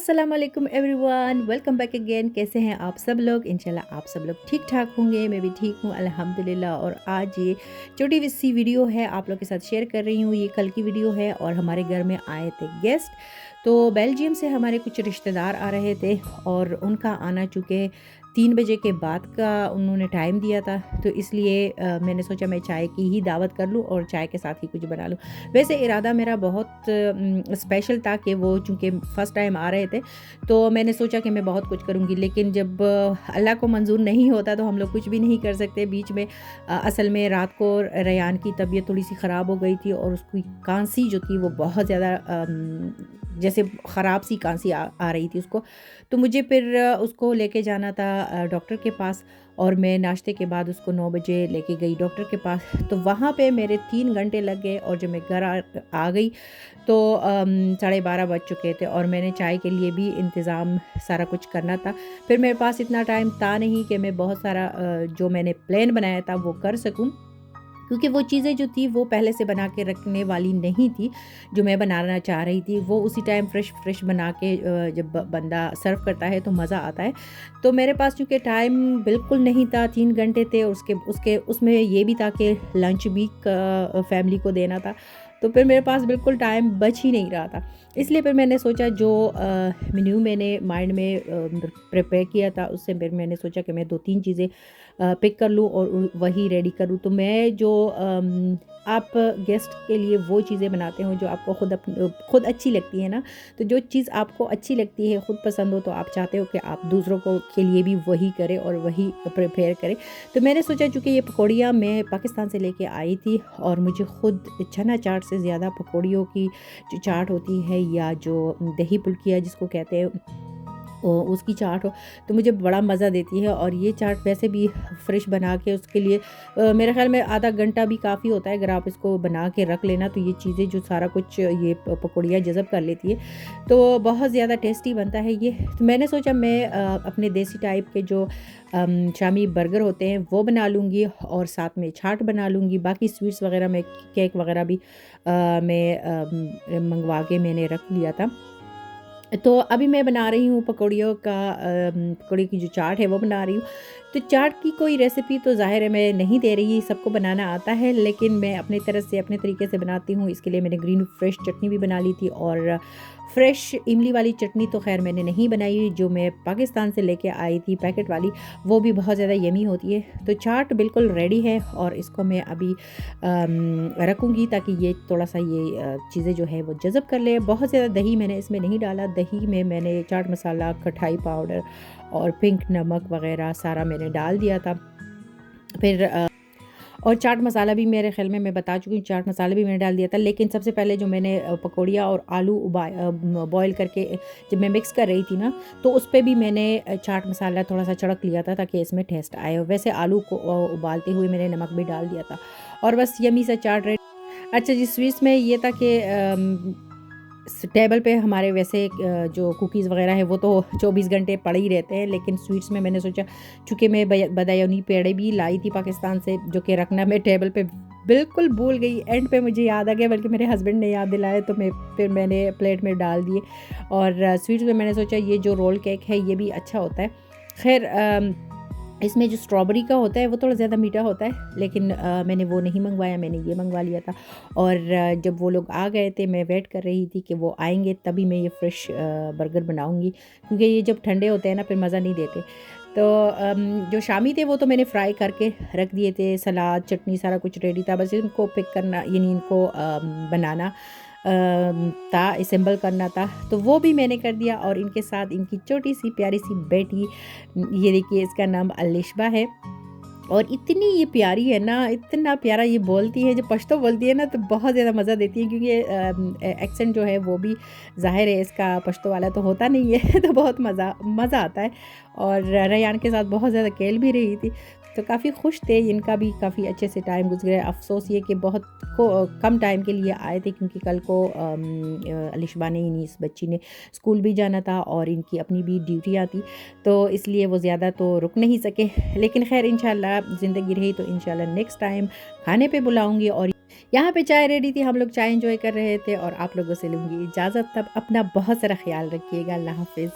अस्सलाम वालेकुम everyone, welcome back again. कैसे हैं आप सब लोग? इंशाल्लाह आप सब लोग ठीक ठाक होंगे। मैं भी ठीक हूँ अल्हम्दुलिल्लाह। और आज ये छोटी सी वीडियो है आप लोग के साथ शेयर कर रही हूँ। ये कल की वीडियो है और हमारे घर में आए थे गेस्ट। तो बेल्जियम से हमारे कुछ रिश्तेदार आ रहे थे और उनका आना चूँकि 3 बजे के बाद का उन्होंने टाइम दिया था, तो इसलिए मैंने सोचा मैं चाय की ही दावत कर लूँ और चाय के साथ ही कुछ बना लूँ। वैसे इरादा मेरा बहुत स्पेशल था कि वो चूँकि फ़र्स्ट टाइम आ रहे थे, तो मैंने सोचा कि मैं बहुत कुछ करूँगी, लेकिन जब अल्लाह को मंज़ूर नहीं होता तो हम लोग कुछ भी नहीं कर सकते। बीच में असल में रात को रेयान की तबीयत थोड़ी-सी ख़राब हो गई थी और उसकी खाँसी जो थी वो बहुत ज़्यादा जैसे ख़राब सी खाँसी आ रही थी उसको। तो मुझे फिर उसको लेके जाना था डॉक्टर के पास, और मैं नाश्ते के बाद उसको 9 बजे लेके गई डॉक्टर के पास। तो वहाँ पे मेरे 3 घंटे लग गए और जब मैं घर आ गई तो 12:30 बज चुके थे और मैंने चाय के लिए भी इंतज़ाम सारा कुछ करना था। फिर मेरे पास इतना टाइम था नहीं कि मैं बहुत सारा जो मैंने प्लान बनाया था वो कर सकूँ, क्योंकि वो चीज़ें जो थी वो पहले से बना के रखने वाली नहीं थी। जो मैं बनाना चाह रही थी वो उसी टाइम फ्रेश बना के जब बंदा सर्व करता है तो मज़ा आता है। तो मेरे पास चूँकि टाइम बिल्कुल नहीं था, 3 घंटे थे, और उसके उसके उसमें ये भी था कि लंच भी फैमिली को देना था। तो फिर मेरे पास बिल्कुल टाइम बच ही नहीं रहा था। इसलिए फिर मैंने सोचा जो मेन्यू मैंने माइंड में प्रिपेयर किया था उससे फिर मैंने सोचा कि मैं 2-3 चीज़ें पिक कर लूँ और वही रेडी करूँ। तो मैं जो आप गेस्ट के लिए वो चीज़ें बनाते हो जो आपको खुद अच्छी लगती है ना, तो जो चीज़ आपको अच्छी लगती है, खुद पसंद हो, तो आप चाहते हो कि आप दूसरों को के लिए भी वही करें और वही प्रिपेयर करें। तो मैंने सोचा चूँकि ये पकौड़ियाँ मैं पाकिस्तान से लेके आई थी और मुझे खुद चना चाट से ज़्यादा पकौड़ियों की जो चाट होती है या जो दही पुल्किया जिसको कहते हैं उसकी चाट हो, तो मुझे बड़ा मज़ा देती है। और ये चाट वैसे भी फ्रेश बना के उसके लिए मेरे ख़्याल में आधा घंटा भी काफ़ी होता है। अगर आप इसको बना के रख लेना तो ये चीज़ें जो सारा कुछ ये पकौड़ियाँ जज़ब कर लेती है, तो बहुत ज़्यादा टेस्टी बनता है ये। तो मैंने सोचा मैं अपने देसी टाइप के जो शामी बर्गर होते हैं वो बना लूँगी और साथ में चाट बना लूँगी। बाकी स्वीट्स वग़ैरह में केक वग़ैरह भी मैं मंगवा के मैंने रख लिया था। तो अभी मैं बना रही हूँ पकौड़ियों का पकौड़े की जो चाट है वो बना रही हूँ। तो चाट की कोई रेसिपी तो ज़ाहिर है मैं नहीं दे रही, सबको बनाना आता है, लेकिन मैं अपनी तरह से अपने तरीके से बनाती हूँ। इसके लिए मैंने ग्रीन फ्रेश चटनी भी बना ली थी और फ्रेश इमली वाली चटनी तो ख़ैर मैंने नहीं बनाई, जो मैं पाकिस्तान से लेके आई थी पैकेट वाली, वो भी बहुत ज़्यादा यमी होती है। तो चाट बिल्कुल रेडी है और इसको मैं अभी रखूँगी ताकि ये थोड़ा-सा ये चीज़ें जो है वो जज़ब कर ले। बहुत ज़्यादा दही मैंने इसमें नहीं डाला, दही में मैंने चाट मसाला, खटाई पाउडर और पिंक नमक वग़ैरह सारा मैंने डाल दिया था। फिर और चाट मसाला भी मेरे ख़्याल में मैं बता चुकी हूँ, चाट मसाला भी मैंने डाल दिया था। लेकिन सबसे पहले जो मैंने पकौड़ियाँ और आलू बॉयल करके जब मैं मिक्स कर रही थी ना, तो उस पे भी मैंने चाट मसाला थोड़ा-सा छिड़क लिया था ताकि इसमें टेस्ट आए। वैसे आलू को उबालते हुए मैंने नमक भी डाल दिया था और बस यम्मी सा चाट रेडी। अच्छा जी, स्वीट्स में ये था कि टेबल पे हमारे वैसे जो कुकीज़ वग़ैरह है वो तो 24 घंटे पड़े ही रहते हैं, लेकिन स्वीट्स में मैंने सोचा चूँकि मैं बदायूनी पेड़े भी लाई थी पाकिस्तान से, जो कि रखना मैं टेबल पे बिल्कुल भूल गई। एंड पे मुझे याद आ गया, बल्कि मेरे हस्बैंड ने याद दिलाया, तो फिर मैंने प्लेट में डाल दिए। और स्वीट्स में मैंने सोचा ये जो रोल केक है ये भी अच्छा होता है। ख़ैर इसमें जो स्ट्रॉबेरी का होता है वो थोड़ा ज़्यादा मीठा होता है, लेकिन मैंने वो नहीं मंगवाया, मैंने ये मंगवा लिया था। और जब वो लोग आ गए थे मैं वेट कर रही थी कि वो आएँगे तभी मैं ये फ्रेश बर्गर बनाऊँगी, क्योंकि ये जब ठंडे होते हैं ना फिर मज़ा नहीं देते। तो जो शामी थे वो तो मैंने फ्राई करके रख दिए थे, सलाद, चटनी सारा कुछ रेडी था, बस इनको पिक करना यानी इनको बनाना था, असेंबल करना था, तो वो भी मैंने कर दिया। और इनके साथ इनकी छोटी-सी प्यारी-सी बेटी, ये देखिए इसका नाम अलिशबा है और इतनी ये प्यारी है ना, इतना प्यारा ये बोलती है, जब पश्तो बोलती है ना तो बहुत ज़्यादा मज़ा देती है, क्योंकि एक्सेंट जो है वो भी ज़ाहिर है इसका पश्तो वाला तो होता नहीं है तो बहुत मज़ा आता है। और रेयान के साथ बहुत ज़्यादा खेल भी रही थी, तो काफ़ी खुश थे, इनका भी काफ़ी अच्छे से टाइम गुजरा। अफ़सोस ये कि बहुत कम टाइम के लिए आए थे, क्योंकि कल को अलिशबा ने यानी इस बच्ची ने स्कूल भी जाना था और इनकी अपनी भी ड्यूटियाँ थी, तो इसलिए वो ज़्यादा तो रुक नहीं सके। लेकिन ख़ैर इंशाल्लाह ज़िंदगी रही तो इंशाल्लाह नेक्स्ट टाइम खाने पे बुलाऊँगी। और यहाँ पे चाय रेडी थी, हम लोग चाय एंजॉय कर रहे थे और आप लोगों से लूँगी इजाज़त। तब अपना बहुत सारा ख्याल रखिएगा। अल्लाह हाफ़िज़।